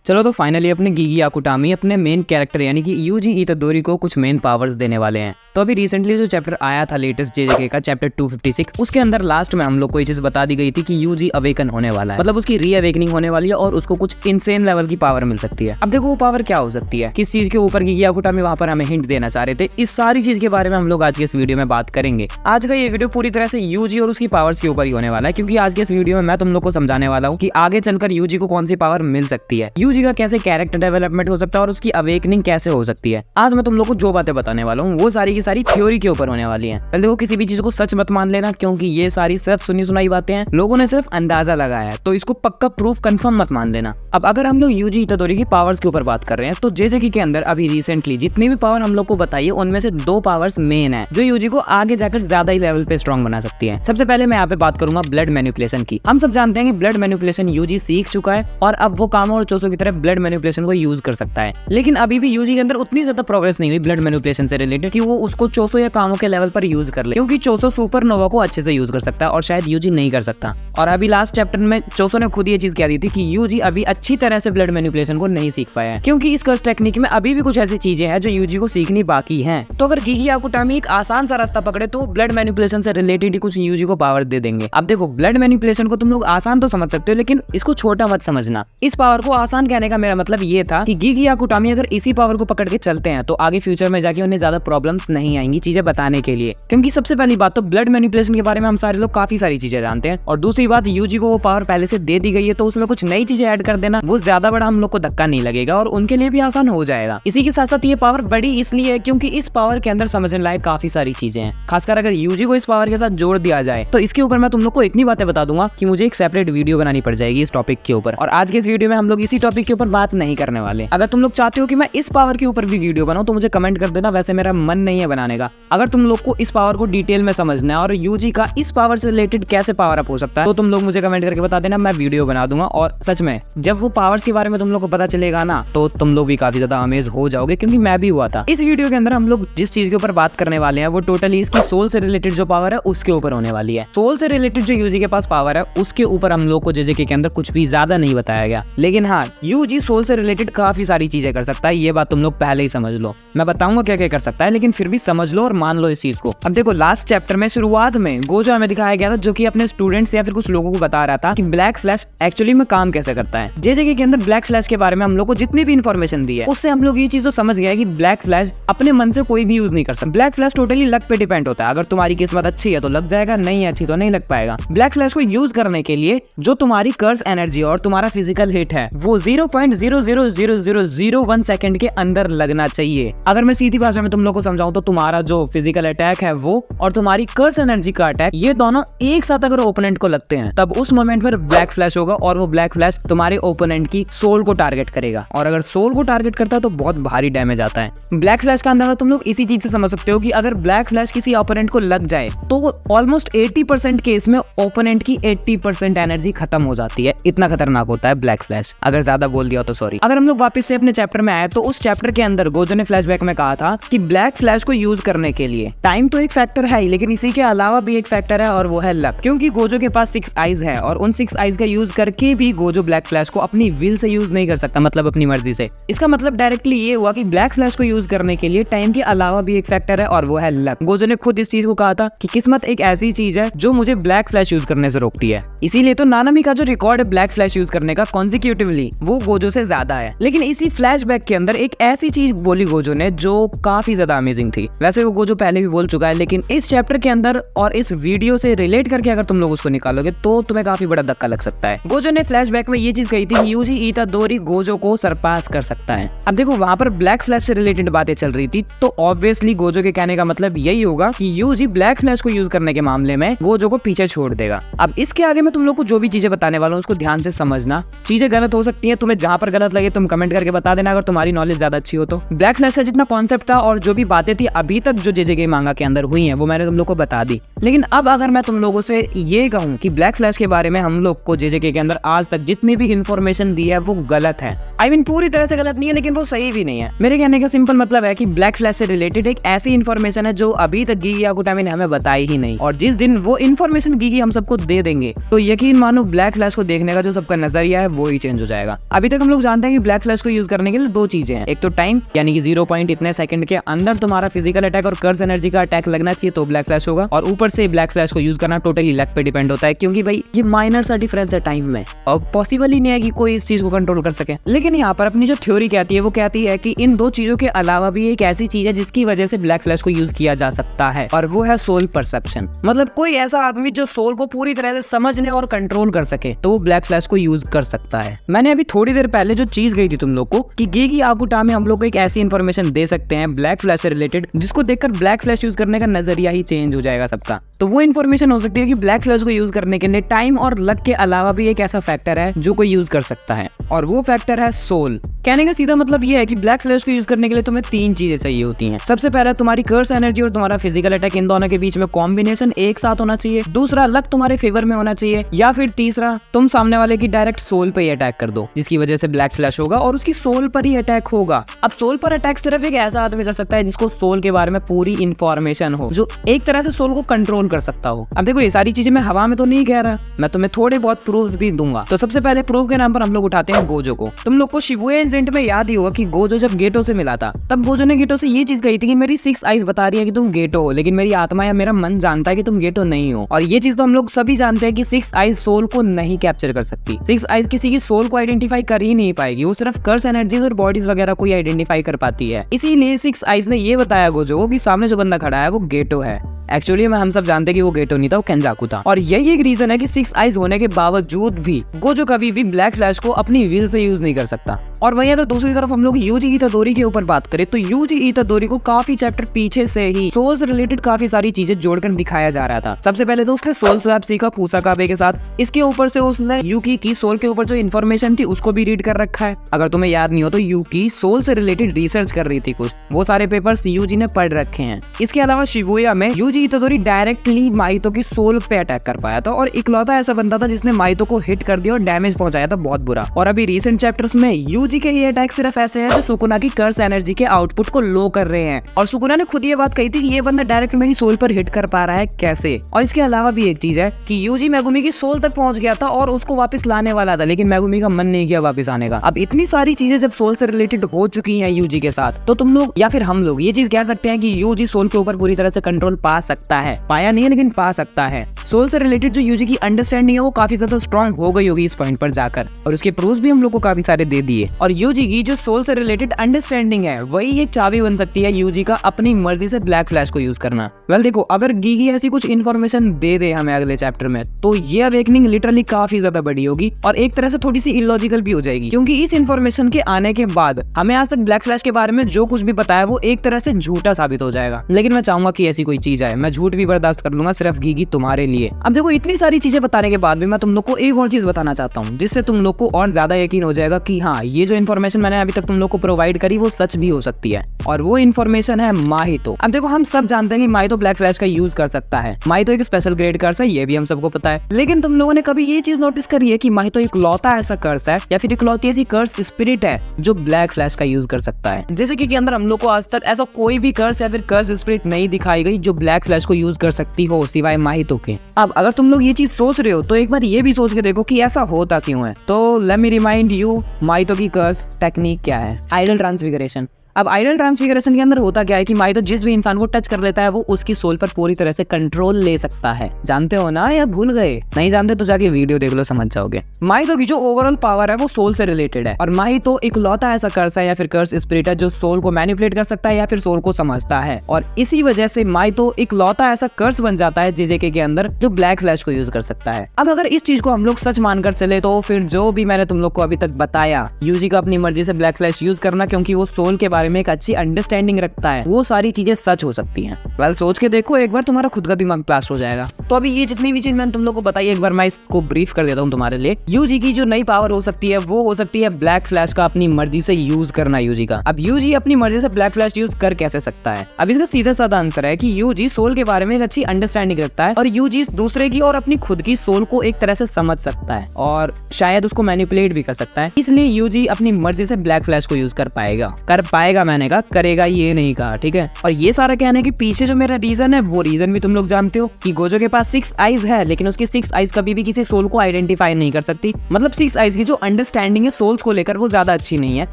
चलो तो फाइनली अपने गिगी याकुटामी अपने मेन कैरेक्टर यानी कि यूजी इतादोरी को कुछ मेन पावर्स देने वाले हैं। तो अभी रिसेंटली जो चैप्टर आया था लेटेस्ट जेजेके का चैप्टर 256, उसके अंदर लास्ट में हम लोग को ये चीज बता दी गई थी कि यूजी अवेकन होने वाला है, मतलब उसकी री अवेकनिंग होने वाली है और उसको कुछ इनसेन लेवल की पावर मिल सकती है। अब देखो वो पावर क्या हो सकती है, किस चीज के ऊपर गिगी याकुटामी वहां पर हमें हिंट देना चाह रहे थे, इस सारी चीज के बारे में हम लोग आज के इस वीडियो में बात करेंगे। आज का ये वीडियो पूरी तरह से यूजी और उसकी पावर्स के ऊपर ही होने वाला है, क्योंकि आज के इस वीडियो में मैं तुम लोग को समझाने वाला हूँ कि आगे चलकर यूजी को कौन सी पावर मिल सकती है, यूजी का कैसे कैरेक्टर डेवलपमेंट हो सकता है और उसकी अवेकनिंग कैसे हो सकती है। आज मैं तुम लोग को जो बातें बताने वाला हूँ वो सारी की सारी थ्योरी के ऊपर होने वाली हैं। पहले देखो किसी भी चीज को सच मत मान लेना, क्योंकि ये सारी सिर्फ सुनी सुनाई बातें हैं, लोगों ने सिर्फ अंदाजा लगाया है, तो इसको पक्का प्रूफ कंफर्म मत मान लेना। अब अगर हम लोग यूजी इतादोरी की पावर्स के ऊपर बात कर रहे हैं तो जेजेके के अंदर अभी रिसेंटली जितनी भी पावर हम लोग को बताई है उनमें से 2 पावर्स मेन है जो यूजी को आगे जाकर ज्यादा ही लेवल पे स्ट्रॉन्ग बना सकती है। सबसे पहले मैं यहाँ पे बात करूंगा ब्लड मैनिपुलेशन की। हम सब जानते हैं कि ब्लड मैनिपुलेशन यूजी सीख चुका है और अब वो कामो और चोसो की तरह ब्लड मैनिपुलेशन को यूज कर सकता है, लेकिन अभी भी यूजी के अंदर उतनी ज्यादा प्रोग्रेस नहीं हुई ब्लड मैनिपुलेशन से रिलेटेड कि वो उसको चोसो या कामो के लेवल पर यूज कर ले, क्योंकि चोसो सुपरनोवा को अच्छे से यूज कर सकता है और शायद यूजी नहीं कर सकता। और अभी लास्ट चैप्टर में चोसो ने खुद ये चीज कह दी थी कि यूजी अभी अच्छी तरह से ब्लड मैनिपुलेशन को नहीं सीख पाया है, क्योंकि इस कर्स टेक्निक में अभी भी कुछ ऐसी चीजें हैं जो यूजी को सीखनी बाकी हैं। तो अगर गिगी याकुटामी एक आसान सा रास्ता पकड़े तो ब्लड मैनिपुलेशन से रिलेटेड ही कुछ यूजी को पावर दे देंगे। अब देखो ब्लड मैनिपुलेशन को तुम लोग आसान तो समझ सकते हो, लेकिन इसको छोटा मत समझना। इस पावर को आसान कहने का मेरा मतलब ये था कि गिगी याकुटामी अगर इसी पावर को पकड़ के चलते हैं तो आगे फ्यूचर में जाके उन्हें ज्यादा प्रॉब्लम्स नहीं आएंगी चीजें बताने के लिए, क्योंकि सबसे पहली बात तो ब्लड मैनिपुलेशन के बारे में हम सारे लोग काफी सारी चीजें जानते हैं, और दूसरी बात यूजी को वो पावर पहले से दे दी गई है, तो उसमें कुछ नई चीजें ऐड कर देना वो ज्यादा बड़ा हम लोग को धक्का नहीं लगेगा और उनके लिए भी आसान हो जाएगा। इसी के साथ साथ ये पावर बड़ी इसलिए है क्योंकि इस पावर के अंदर समझने लायक काफी सारी चीजें हैं, खासकर अगर यूजी को इस पावर के साथ जोड़ दिया जाए तो इसके ऊपर मैं तुम लोग को इतनी बातें बता दूंगा कि मुझे एक सेपरेट वीडियो बनानी पड़ जाएगी इस टॉपिक के ऊपर। और आज के इस वीडियो में हम लोग इसी टॉपिक के ऊपर बात नहीं करने वाले। अगर तुम लोग चाहते हो कि मैं इस पावर के ऊपर भी वीडियो बनाऊं तो मुझे कमेंट कर देना, वैसे मेरा मन नहीं है बनाने का। अगर तुम लोग को इस पावर को डिटेल में समझना है और यूजी का इस पावर से रिलेटेड कैसे पावर अप हो सकता है तो तुम लोग मुझे कमेंट करके बता देना, मैं वीडियो बना दूंगा। और सच में जब वो पावर्स के बारे में तुम लोग को पता चलेगा ना तो तुम लोग भी काफी ज्यादा अमेज हो जाओगे, क्योंकि मैं भी हुआ था। इस वीडियो के अंदर हम लोग जिस चीज के ऊपर बात करने वाले हैं वो टोटली इसकी सोल से रिलेटेड जो पावर है उसके ऊपर होने वाली है। सोल से रिलेटेड जो यूजी के पास पावर है उसके ऊपर हम लोग को जेजेके के अंदर कुछ भी ज्यादा नहीं बताया गया, लेकिन हाँ यूजी सोल से रिलेटेड काफी सारी चीजें कर सकता है, ये बात तुम लोग पहले ही समझ लो। मैं बताऊंगा क्या क्या कर सकता है, लेकिन फिर भी समझ लो और मान लो इस चीज को। अब देखो लास्ट चैप्टर में शुरुआत में गोजो हमें दिखाया गया था जो कि अपने स्टूडेंट्स या फिर कुछ लोगों को बता रहा था कि ब्लैक फ्लैश एक्चुअली में काम कैसे करता है। जेजेके के अंदर ब्लैक फ्लैश के बारे में हम लोग को जितनी भी इन्फॉर्मेशन दी है उससे हम लोग ये चीज तो समझ गए कि ब्लैक फ्लैश अपने मन से कोई भी यूज नहीं कर सकता। ब्लैक फ्लैश टोटली लक पे डिपेंड होता है, अगर तुम्हारी किस्मत अच्छी है तो लग जाएगा, नहीं अच्छी तो नहीं लग पाएगा। ब्लैक फ्लैश को यूज करने के लिए जो तुम्हारी कर्स एनर्जी और तुम्हारा फिजिकल हिट है वो 0.0000001 सेकंड के अंदर लगना चाहिए। अगर मैं सीधी भाषा में तुम लोग को समझाऊं तो तुम्हारा जो फिजिकल अटैक है वो और तुम्हारी कर्स एनर्जी का अटैक ये दोनों एक साथ अगर ओपोनेंट को लगते हैं तब उस मोमेंट पर ब्लैक फ्लैश होगा और वो ब्लैक फ्लैश तुम्हारे ओपोनेंट की सोल को टारगेट करेगा, और अगर सोल को टारगेट करता है तो बहुत भारी डैमेज आता है। ब्लैक फ्लैश का अंदाजा तुम लोग इसी चीज से समझ सकते हो कि अगर ब्लैक फ्लैश किसी ओपोनेंट को लग जाए तो ऑलमोस्ट 80% केस में ओपोनेंट की 80% एनर्जी खत्म हो जाती है। इतना खतरनाक होता है ब्लैक फ्लैश, अगर ज्यादा बोल दिया तो सॉरी। अगर हम लोग वापस से अपने चैप्टर में आए तो उस चैप्टर के अंदर गोजो ने फ्लैशबैक में कहा था कि ब्लैक फ्लैश को यूज करने के लिए टाइम तो एक फैक्टर है ही, लेकिन इसी के अलावा भी एक फैक्टर है और वो है लक, क्योंकि गोजो के पास 6 आईज है और उन 6 आईज का यूज करके भी गोजो ब्लैक फ्लैश को अपनी विल से यूज नहीं कर सकता, मतलब अपनी मर्जी से। इसका मतलब डायरेक्टली ये हुआ कि ब्लैक फ्लैश को यूज करने के लिए टाइम के अलावा भी एक फैक्टर है और वो है लक। गोजो ने खुद इस चीज को कहा था कि किस्मत एक ऐसी चीज है जो मुझे ब्लैक फ्लैश यूज करने से रोकती है, इसीलिए तो नानामी का जो रिकॉर्ड है ब्लैक फ्लैश यूज करने का कॉन्सिक्यूटिवली वो गोजो से ज्यादा है। लेकिन इसी फ्लैशबैक के अंदर एक ऐसी चीज बोली गोजो ने जो काफी ज्यादा अमेजिंग थी। वैसे वो गोजो पहले भी बोल चुका है, लेकिन इस चैप्टर के अंदर और इस वीडियो से रिलेट करके अगर तुम लोग उसको निकालोगे तो तुम्हें काफी बड़ा धक्का लग सकता है। गोजो ने फ्लैशबैक में ये चीज कही थी यूजी इतादोरी गोजो को सरपास कर सकता है। अब देखो वहां पर ब्लैक फ्लैश से रिलेटेड बातें चल रही थी, तो ऑब्वियसली गोजो के कहने का मतलब यही होगा कि यूजी ब्लैक फ्लैश को यूज करने के मामले में गोजो को पीछे छोड़ देगा। अब इसके आगे मैं तुम लोग को जो भी चीजें बताने वाला हूँ उसको ध्यान से समझना। चीजें गलत हो सकती है, तुम्हें जहां पर गलत लगे तुम कमेंट करके बता देना अगर तुम्हारी नॉलेज ज्यादा अच्छी हो तो। ब्लैक फ्लैश का जितना कॉन्सेप्ट था और जो भी बातें थी अभी तक जो जेजेके मांगा के अंदर हुई हैं वो मैंने तुम लोग को बता दी, लेकिन अब अगर मैं तुम लोगों से ये कहूँ कि ब्लैक फ्लैश के बारे में हम लोग को जेजेके के अंदर आज तक जितनी भी इंफॉर्मेशन दी है वो गलत है, आई मीन पूरी तरह से गलत नहीं है, लेकिन वो सही भी नहीं है। मेरे कहने का सिंपल मतलब है कि ब्लैक फ्लैश से रिलेटेड एक ऐसी इन्फॉर्मेशन है जो अभी तक गिगी याकुटामी ने हमें बताई ही नहीं, और जिस दिन वो इन्फॉर्मेशन गिगी हम सबको दे देंगे तो यकीन मानो ब्लैक फ्लैश को देखने का जो सबका नजरिया है वो ही चेंज हो जाएगा। अभी तक हम लोग जानते हैं कि ब्लैक फ्लैश को यूज करने के लिए दो चीजें हैं, एक तो टाइम यानी कि 0 पॉइंट इतने सेकंड के अंदर तुम्हारा फिजिकल अटैक और कर्स एनर्जी का अटैक लगना चाहिए तो ब्लैक फ्लैश होगा, और ऊपर से ब्लैक फ्लैश को यूज करना टोटली लक पे डिपेंड होता है, क्योंकि भाई ये माइनर सा डिफरेंस है टाइम में और पॉसिबल ही नहीं है कि कोई इस चीज को कंट्रोल कर सके। लेकिन यहाँ पर अपनी जो थ्योरी कहती है वो कहती है कि इन दो चीजों के अलावा भी एक ऐसी चीज है जिसकी वजह से ब्लैक फ्लैश को यूज किया जा सकता है, और वो है सोल परसेप्शन। मतलब कोई ऐसा आदमी जो सोल को पूरी तरह से समझने और कंट्रोल कर सके तो वो ब्लैक फ्लैश को यूज कर सकता है। मैंने अभी थोड़ी देर पहले जो चीज गई थी तुम लोग को कि गिगी याकुटामी हम लोग को एक ऐसी इन्फॉर्मेशन दे सकते हैं ब्लैक फ्लैश से रिलेटेड जिसको देखकर ब्लैक फ्लैश यूज करने का नजरिया ही चेंज हो जाएगा सबका। तो वो इन्फॉर्मेशन हो सकती है कि ब्लैक फ्लैश को यूज करने के लिए टाइम और लक के अलावा भी एक ऐसा फैक्टर है जो कोई यूज कर सकता है, और वो फैक्टर है सोल। कहने का सीधा मतलब ये है कि ब्लैक फ्लैश को यूज करने के लिए तुम्हें 3 चीजें चाहिए होती हैं। सबसे पहला तुम्हारी कर्स एनर्जी और तुम्हारा फिजिकल अटैक, इन दोनों के बीच में कॉम्बिनेशन एक साथ होना चाहिए। दूसरा लक तुम्हारे फेवर में होना चाहिए, या फिर तीसरा तुम सामने वाले की डायरेक्ट सोल पे ही अटैक कर दो जिसकी वजह से ब्लैक फ्लैश होगा और उसकी सोल पर ही अटैक होगा। अब सोल पर अटैक सिर्फ एक ऐसा आदमी कर सकता है जिसको सोल के बारे में पूरी इंफॉर्मेशन हो, जो एक तरह से सोल को कंट्रोल कर सकता हो। अब देखो ये सारी चीजें मैं हवा में तो नहीं कह रहा, मैं तुम्हें थोड़े बहुत प्रूफ्स भी दूंगा। तो सबसे पहले प्रूफ के नाम पर हम लोग उठाते हैं गोजो को। तुम लोग को शिबुया इंसिडेंट में याद ही होगा कि गोजो जब गेटो से मिला था तब गोजो ने गेटो से ये चीज कही थी कि मेरी 6 आइज बता रही है कि तुम गेटो हो, लेकिन मेरी आत्मा या मेरा मन जानता है कि तुम गेटो नहीं हो। और ये चीज तो हम लोग सभी जानते हैं कि 6 आइज सोल को नहीं कैप्चर कर सकती। 6 आइज किसी की सोल को आइडेंटिफाई कर ही नहीं पाएगी, वो सिर्फ कर्स एनर्जीज और बॉडीज वगैरह को आइडेंटिफाई कर पाती है। इसीलिए 6 आइज ने ये बताया गोजो को कि सामने जो बंदा खड़ा है वो गेटो है। एक्चुअली में हम सब जानते हैं कि वो गेटो नहीं था, वो केंजाकू था। और यही एक रीजन है कि 6 आइज होने के बावजूद भी गोजो कभी भी ब्लैक फ्लैश को अपनी व्हील से यूज नहीं कर सकता। और वहीं अगर दूसरी तरफ हम लोग यूजी इतादोरी के ऊपर बात करें तो यूजी इतादोरी को काफी चैप्टर पीछे से ही सोल से रिलेटेड काफी सारी चीजें जोड़कर दिखाया जा रहा था। सबसे पहले तो उसने सोल स्वैप सीखा फुसाकाबे के साथ, इसके ऊपर से उसने यूकी की सोल के ऊपर जो इन्फॉर्मेशन थी उसको भी रीड कर रखा है। अगर तुम्हें याद नहीं हो तो यूकी सोल से रिलेटेड रिसर्च कर रही थी कुछ, वो सारे पेपर्स यूजी ने पढ़ रखे हैं। इसके अलावा शिबुया में यूजी इतादोरी डायरेक्टली माइतो की सोल पे अटैक कर पाया था और इकलौता ऐसा बंदा था जिसने माइतो को हिट कर दिया और डैमेज पहुंचाया था बहुत बुरा। और अभी रिसेंट चैप्टर्स में यूजी के ये अटैक सिर्फ ऐसे हैं जो सुकुना की कर्स एनर्जी के आउटपुट को लो कर रहे हैं, और सुकुना ने खुद ये बात कही थी कि ये बंदा डायरेक्ट मेरी सोल पर हिट कर पा रहा है कैसे। और इसके अलावा भी एक चीज है कि यूजी मेगुमी की सोल तक पहुंच गया था और उसको वापस लाने वाला था, लेकिन मेगुमी का मन नहीं किया वापस आने का। अब इतनी सारी चीजें जब सोल से रिलेटेड हो चुकी हैं यूजी के साथ, तो तुम लोग या फिर हम लोग ये चीज कह सकते हैं कि यूजी सोल के ऊपर पूरी तरह से कंट्रोल पा सकता है। पाया नहीं है लेकिन पा सकता है। सोल से रिलेटेड जो यूजी की अंडरस्टैंडिंग है वो काफी ज्यादा स्ट्रॉन्ग हो गई होगी इस पॉइंट पर जाकर, और उसके प्रूफ्स भी हम लोग को काफी सारे दे दिए। और यूजी की जो सोल से रिलेटेड अंडरस्टैंडिंग है वही एक चाबी बन सकती है यूजी का अपनी मर्जी से ब्लैक फ्लैश को यूज करना। वेल देखो, अगर गिगी ऐसी कुछ इन्फॉर्मेशन दे दे हमें अगले चैप्टर में तो ये अवेकनिंग लिटरली काफी ज्यादा बड़ी होगी और एक तरह से थोड़ी सी इलॉजिकल भी हो जाएगी, क्योंकि इस इन्फॉर्मेशन के आने के बाद हमें आज तक ब्लैक फ्लैश के बारे में जो कुछ भी बताया वो एक तरह से झूठा साबित हो जाएगा। लेकिन मैं चाहूंगा कि ऐसी कोई चीज आए, मैं झूठ भी बर्दाश्त कर लूंगा सिर्फ गिगी तुम्हारे लिए। अब देखो, इतनी सारी चीजें बताने के बाद भी मैं तुम लोग को एक और चीज बताना चाहता हूँ जिससे तुम लोग को और ज्यादा यकीन हो जाएगा कि हाँ, ये जो इन्फॉर्मेशन मैंने अभी तक तुम लोग को प्रोवाइड करी वो सच भी हो सकती है, और वो इन्फॉर्मेशन है माहितो। अब देखो, हम सब जानते हैं कि माहितो ब्लैक फ्लैश का यूज कर सकता है। माहितो एक स्पेशल ग्रेड कर्स है, ये भी हम सबको पता है। लेकिन तुम लोगों ने कभी ये चीज नोटिस करी है कि माहितो इकलौता ऐसा कर्स है या फिर इकलौती ऐसी कर्स स्पिरिट है जो ब्लैक फ्लैश का यूज कर सकता है। जैसे कि अंदर हम लोग को आज तक ऐसा कोई भी कर्स या फिर कर्स स्पिरिट नहीं दिखाई गई जो ब्लैक फ्लैश को यूज कर सकती हो सिवाय माहितो के। अब अगर तुम लोग ये चीज सोच रहे हो तो एक बार ये भी सोच के देखो कि ऐसा होता क्यों है। तो let me remind you, Mahito की कर्स टेक्निक क्या है? Idle transfiguration. अब आइडल ट्रांसफिगरेशन के अंदर होता क्या है कि माहितो जिस भी इंसान को टच कर लेता है वो उसकी सोल पर पूरी तरह से कंट्रोल ले सकता है। जानते हो ना, या भूल गए? नहीं जानते तो जाके वीडियो देख लो, समझ जाओगे। माहितो की जो ओवरऑल पावर है वो सोल से रिलेटेड है, और माहितो इकलौता ऐसा कर्स है या फिर कर्स स्पिरिट है जो सोल को मैनिपुलेट कर सकता है या फिर सोल को समझता है, और इसी वजह से माहितो इकलौता ऐसा कर्स बन जाता है जेजेके के अंदर जो ब्लैक फ्लैश को यूज कर सकता है। अब अगर इस चीज को हम लोग सच मानकर चले तो फिर जो भी मैंने तुम लोग को अभी तक बताया, यूजी का अपनी मर्जी से ब्लैक फ्लैश यूज करना क्योंकि वो सोल के बारे बारे में एक अच्छी अंडरस्टैंडिंग रखता है, वो सारी चीजें सच हो सकती हैं। वेल सोच के देखो एक बार, तुम्हारा खुद का दिमाग ब्लास्ट हो जाएगा। तो अभी ये जितनी भी चीज मैंने तुम लोग को बताई, एक बार मैं इसको ब्रीफ कर देता हूँ तुम्हारे लिए। यूजी की जो नई पावर हो सकती है वो हो सकती है ब्लैक फ्लैश का अपनी मर्जी से यूज करना यूजी का। अब यूजी अपनी मर्जी से ब्लैक फ्लैश यूज कर कैसे सकता है? अब इसका सीधा साधा आंसर है कि यूजी सोल के बारे में एक अच्छी अंडरस्टैंडिंग रखता है और यूजी दूसरे की और अपनी खुद की सोल को एक तरह से समझ सकता है और शायद उसको मैनिपुलेट भी कर सकता है। इसलिए यूजी अपनी मर्जी से ब्लैक फ्लैश को यूज कर पाएगा, मैंने कहा करेगा ये नहीं कहा, ठीक है। और ये सारा कहने के पीछे जो मेरा रीजन है वो रीजन भी तुम लोग जानते हो कि गोजो के पास 6 आईज है, लेकिन उसकी 6 आईज कभी भी किसी सोल को आइडेंटिफाई नहीं कर सकती। मतलब 6 आईज की जो अंडरस्टैंडिंग है सोल्स को लेकर वो ज्यादा अच्छी नहीं है,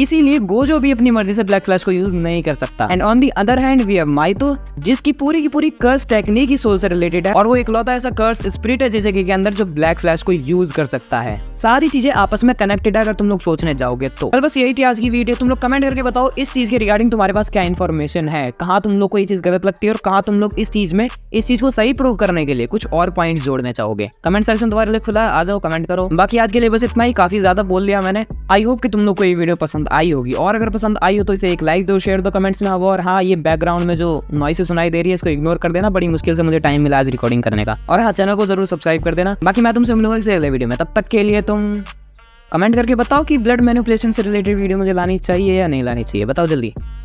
इसीलिए गोजो भी अपनी मर्जी से ब्लैक फ्लैश को यूज नहीं कर सकता। And on the other hand we have Mahito, जिसकी पूरी की पूरी कर्स टेक्निक ही सोल से रिलेटेड है और वो इकलौता ऐसा कर्स स्पिरिट है जैसे के अंदर जो ब्लैक फ्लैश को यूज कर सकता है। सारी चीजें आपस में कनेक्टेड है अगर तुम लोग सोचने जाओगे तो। बस यही थी आज की वीडियो। तुम लोग कमेंट करके बताओ इस चीज के रिगार्डिंग तुम्हारे पास क्या इन्फॉर्मेशन है, कहाँ तुम लोग को ये चीज गलत लगती है और कहाँ तुम लोग इस चीज को सही प्रूव करने के लिए कुछ और पॉइंट्स जोड़ने चाहोगे। कमेंट सेक्शन तुम्हारे लिए खुला है, आ जाओ कमेंट करो। बाकी आज के लिए बस इतना ही, काफी ज्यादा बोल लिया मैंने। आई होप कि तुम लोग को ये वीडियो पसंद आई होगी और अगर पसंद आई हो तो इसे एक लाइक दो, शेयर दो, कमेंट्स में और हाँ ये बैकग्राउंड में जो नॉइस सुनाई दे रही है इसको इग्नोर कर देना, बड़ी मुश्किल से मुझे टाइम मिला आज रिकॉर्डिंग करने का। और हाँ चैनल को जरूर सब्सक्राइब कर देना। बाकी मैं तुमसे मिलूंगा किसी अगले वीडियो में, तब तक के लिए तुम कमेंट करके बताओ कि ब्लड मैनिपुलेशन से रिलेटेड वीडियो मुझे लानी चाहिए या नहीं लानी चाहिए, बताओ जल्दी।